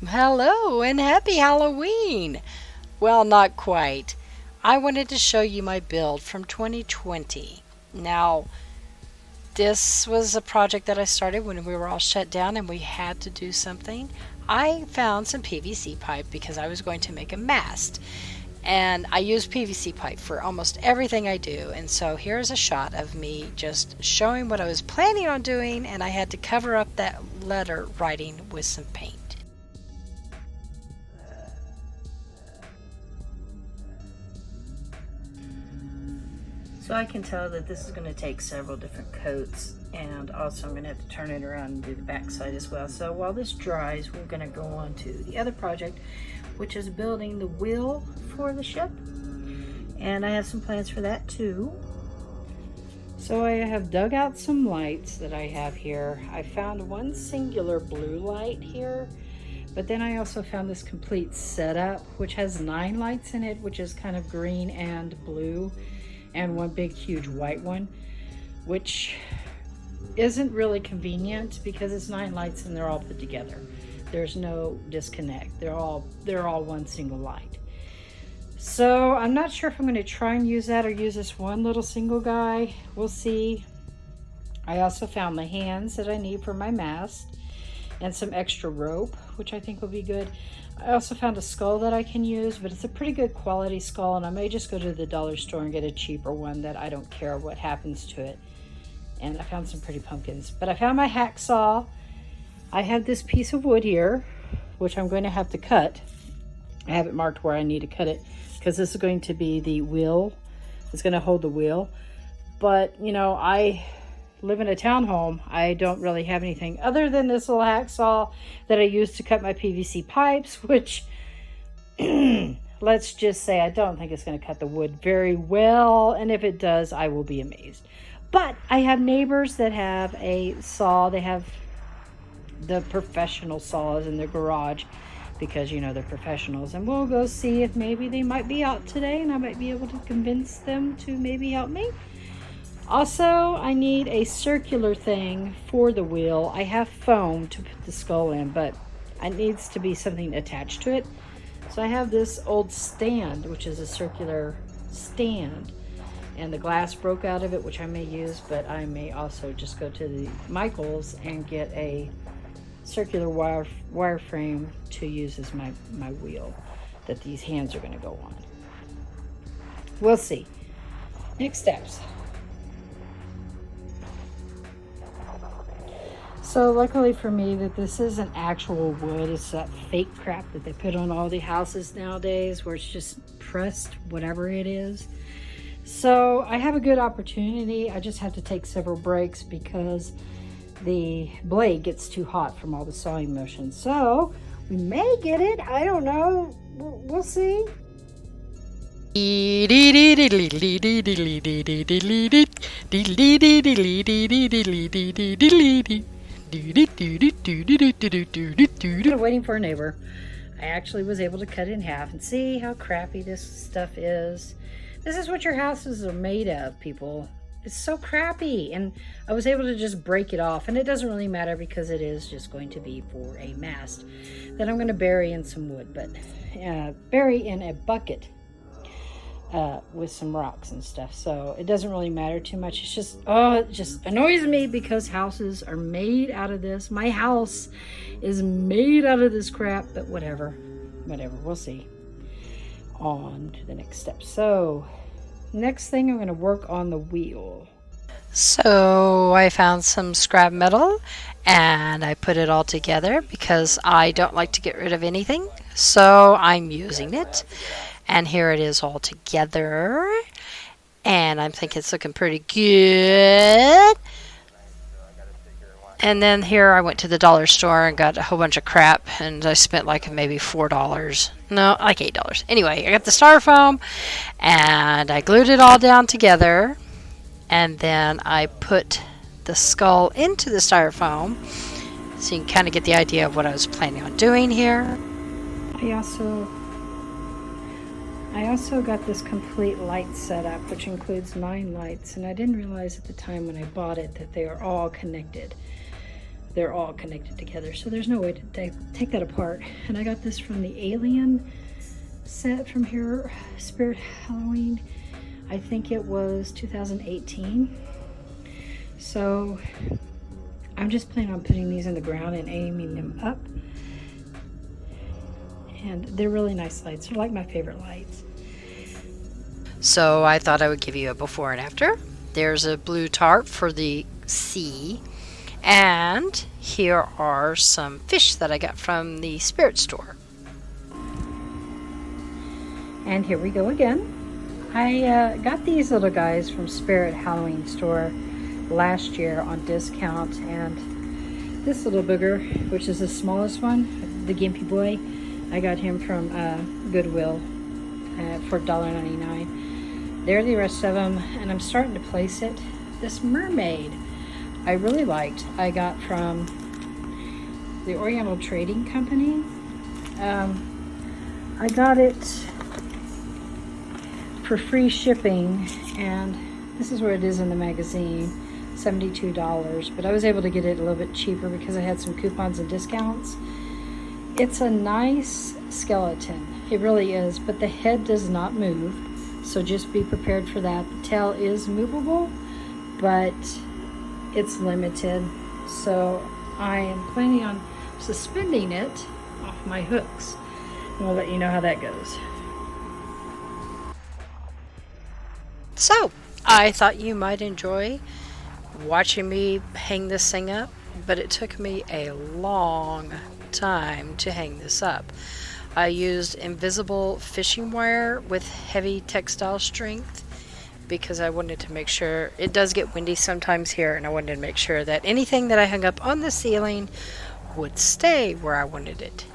Hello and happy Halloween! Well, not quite. I wanted to show you my build from 2020. Now, this was a project that I started when we were all shut down and we had to do something. I found some PVC pipe because I was going to make a mast. And I use PVC pipe for almost everything I do. And so here's a shot of me just showing what I was planning on doing, and I had to cover up that letter writing with some paint. So I can tell that this is going to take several different coats, and also I'm going to have to turn it around and do the back side as well. So while this dries, we're going to go on to the other project, which is building the wheel for the ship. And I have some plans for that too. So I have dug out some lights that I have here. I found one singular blue light here, but then I also found this complete setup, which has 9 lights in it, which is kind of green and blue, and one big huge white one, which isn't really convenient because it's 9 lights and they're all put together. There's no disconnect. They're all one single light. So I'm not sure if I'm going to try and use that or use this one little single guy. We'll see. I also found the hands that I need for my mast and some extra rope, which I think will be good. I also found a skull that I can use, but it's a pretty good quality skull, and I may just go to the dollar store and get a cheaper one that I don't care what happens to it. And I found some pretty pumpkins. But I found my hacksaw. I have this piece of wood here, which I'm going to have to cut. I have it marked where I need to cut it, because this is going to be the wheel. It's going to hold the wheel. But, you know, I live in a townhome. I don't really have anything other than this little hacksaw that I use to cut my PVC pipes, which let's just say I don't think it's going to cut the wood very well, and if it does, I will be amazed. But I have neighbors that have a saw. They have the professional saws in their garage because, you know, they're professionals, and we'll go see if maybe they might be out today and I might be able to convince them to maybe help me. Also, I need a circular thing for the wheel. I have foam to put the skull in, but it needs to be something attached to it. So I have this old stand, which is a circular stand, and the glass broke out of it, which I may use, but I may also just go to the Michaels and get a circular wire frame to use as my wheel that these hands are going to go on. We'll see. Next steps. So luckily for me that this isn't actual wood, it's that fake crap that they put on all the houses nowadays where it's just pressed, whatever it is. So I have a good opportunity. I just have to take several breaks because the blade gets too hot from all the sawing motion. So we may get it. I don't know. We'll see. Waiting for a neighbor. I actually was able to cut it in half and see how crappy this stuff is. This is what your houses are made of, people. It's so crappy, and I was able to just break it off, and it doesn't really matter because it is just going to be for a mast that I'm going to bury in some wood, but bury in a bucket with some rocks and stuff. So it doesn't really matter too much. It's just, it just annoys me because houses are made out of this. My house is made out of this crap, but whatever, we'll see. On to the next step. So next thing, I'm going to work on the wheel. So I found some scrap metal and I put it all together because I don't like to get rid of anything, so I'm using it. And here it is all together, and I think it's looking pretty good. And then here I went to the dollar store and got a whole bunch of crap, and I spent like maybe $4. No, like $8. Anyway, I got the styrofoam, and I glued it all down together, and then I put the skull into the styrofoam, so you can kind of get the idea of what I was planning on doing here. I also got this complete light setup, which includes 9 lights, and I didn't realize at the time when I bought it that they are all connected. they're all connected together, so there's no way to take that apart. And I got this from the Alien set from here, Spirit Halloween. I think it was 2018. So I'm just planning on putting these in the ground and aiming them up. And they're really nice lights. They're like my favorite lights. So I thought I would give you a before and after. There's a blue tarp for the sea. And here are some fish that I got from the spirit store. And here we go again. I got these little guys from Spirit Halloween store last year on discount, and this little booger, which is the smallest one, the Gimpy Boy, I got him from Goodwill for $1.99. There are the rest of them, and I'm starting to place it. This mermaid I really liked. I got from the Oriental Trading Company. I got it for free shipping, and this is where it is in the magazine, $72, but I was able to get it a little bit cheaper because I had some coupons and discounts. It's a nice skeleton, it really is, but the head does not move, so just be prepared for that. The tail is movable, but it's limited, so I am planning on suspending it off my hooks, and we'll let you know how that goes. So, I thought you might enjoy watching me hang this thing up, but it took me a long time to hang this up. I used invisible fishing wire with heavy textile strength because I wanted to make sure, it does get windy sometimes here, and I wanted to make sure that anything that I hung up on the ceiling would stay where I wanted it.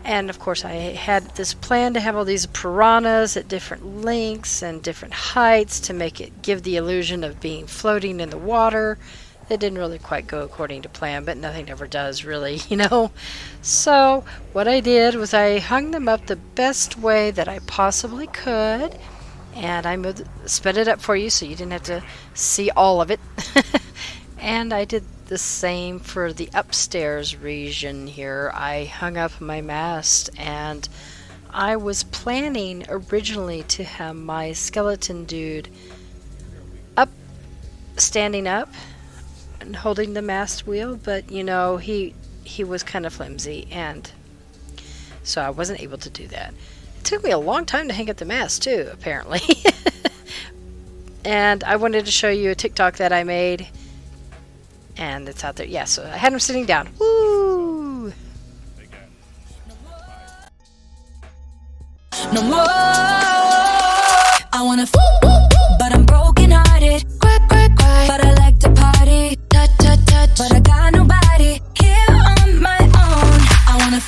And of course I had this plan to have all these piranhas at different lengths and different heights to make it give the illusion of being floating in the water. It didn't really quite go according to plan, but nothing ever does really, you know. So what I did was I hung them up the best way that I possibly could, and I sped it up for you so you didn't have to see all of it. And I did the same for the upstairs region here. I hung up my mast, and I was planning originally to have my skeleton dude up, standing up and holding the mast wheel, but you know, he was kind of flimsy, and so I wasn't able to do that. It took me a long time to hang up the mast too, apparently. And I wanted to show you a TikTok that I made, and it's out there. Yeah, so I had him sitting down. Woo! No more. I wanna but I'm broken hearted. Cry, cry, cry. But I like to party. Touch, touch, touch. But I got nobody here on my own. I wanna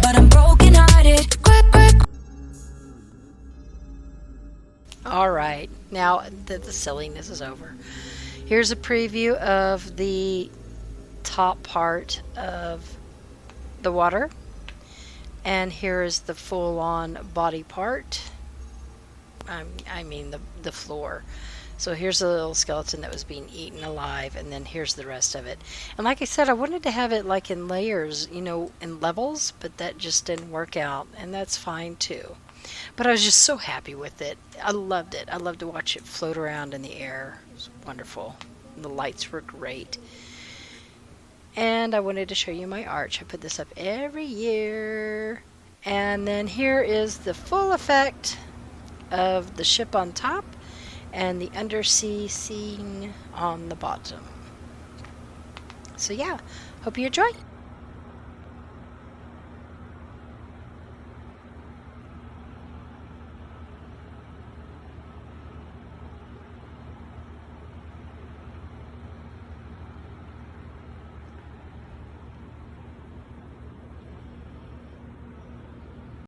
but I'm broken hearted. Cry, cry, cry. Alright, now that the silliness is over, here's a preview of the top part of the water, and here is the full-on body part. I mean the floor. So here's the little skeleton that was being eaten alive, and then here's the rest of it. And like I said, I wanted to have it like in layers, you know, in levels, but that just didn't work out, and that's fine too. But I was just so happy with it. I loved it. I loved to watch it float around in the air. It was wonderful. The lights were great. And I wanted to show you my arch. I put this up every year. And then here is the full effect of the ship on top and the undersea scene on the bottom. So yeah, hope you enjoy.